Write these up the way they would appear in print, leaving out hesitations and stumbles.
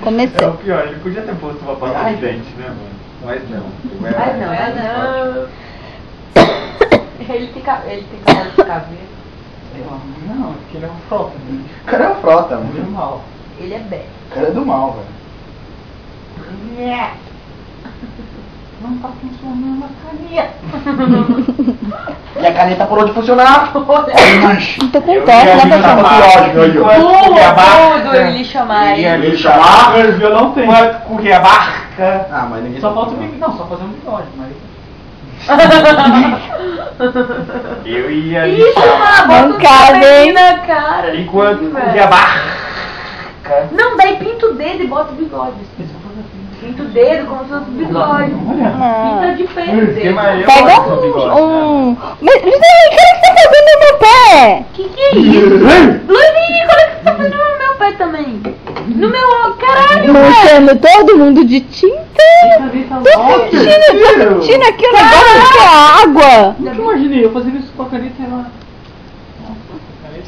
Comecei. É o pior, ele podia ter posto uma pasta de dente, né, mano? Mas não. Mas não. Ele tem cabelo de caveira. Não, porque ele é um frota. Né? O cara é um frota, mano. Ele é mal. Ele é bem. O cara é do mal, velho. Não tá funcionando a caneta. E a caneta parou de funcionar. Olha, lixo. Tô com tosse, dá pra Tá chamar. tatuagem aí, ó. Tudo ele chamar ele. Ele chamar. Mas violão tem. Quanto corria a barca? Ah, mas ninguém Só sabe. falta o bigode. Não, só fazer um bigode, mas... Eu ia lhe Ixi, chamar. bota um Bancada, hein? na cara. Enquanto Sim, corria a velho. barca. Não, daí pinta o dedo e bota o bigode. Pinta o dedo como se fosse o bigode. Pinta de pé o dedo. Pega Mas, Luizinho, o que você tá fazendo no meu pé? Que é isso? Luizinho, olha o que você tá fazendo no meu pé também. No meu caralho, velho. Manchando todo mundo de tinta. Tô sentindo aqui o negócio que é água. Nunca imaginei eu fazendo isso com a caneta e ela...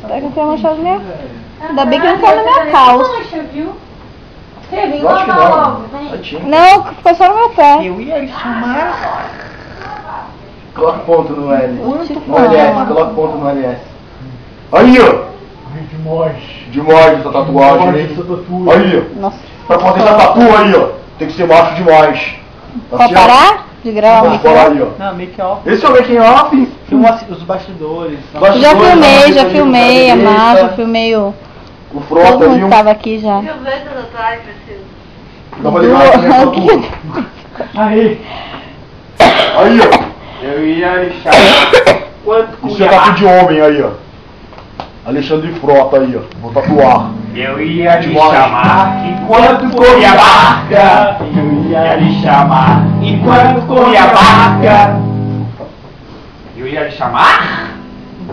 Será que eu tenho manchado minha... Ainda bem que não caiu na minha calça. Mancha, viu? Você vem Lógico que lavar não. logo, vem. Só tinha. Não, ficou só no meu pé. Eu ia lhe chamar. Coloca ponto no L. Tipo, No LS, coloca ponto no LS. Aí, ó. Demais essa tatuagem, hein? Aí, ó. Nossa. Pra fazer essa tatu aí, ó. Tem que ser macho demais. Tá Pode certo? parar de gravar? Vamos falar aí, ó. Não, make off. Esse é o making off. Filma os bastidores. Já filmei, a Mar, já Marcha. filmei o... O frota Todo ali. mundo tava aqui já. Deixa eu ver essa tatuagem, preciso. Dá uma ligada nessa tatu. Aí. Aí, ó. Eu ia lhe chamar. Quanto Isso corria é a tatu barca. de homem aí, ó. Alexandre Frota aí, ó. Vou tatuar. Eu ia lhe Demais. chamar. Enquanto corria a barca. Eu ia lhe chamar. Enquanto corria a barca. Eu ia lhe chamar.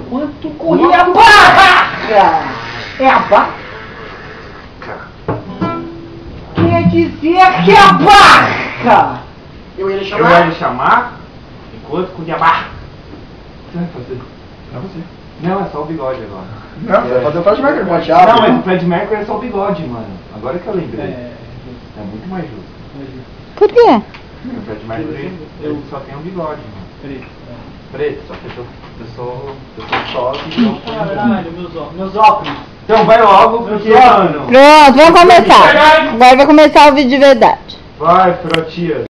Quanto Corria a barca. É a barca? Quer dizer que é a barca. Eu ia lhe Eu ia lhe chamar. Enquanto corria a barca. Você vai fazer? Pra você. Não, é só o bigode agora. Não, você vai fazer o Fred Mercury manchado. Não, mas o Fred Mercury é só o bigode, mano. Agora que eu lembrei. É. É muito mais justo. Por quê? O Fred Mercury ele só tem um bigode, mano. Preto, só que eu sou só então. Caralho, meus óculos. Então vai logo, porque, mano. Pronto, vamos começar. Agora vai começar o vídeo de verdade. Vai, Frotia.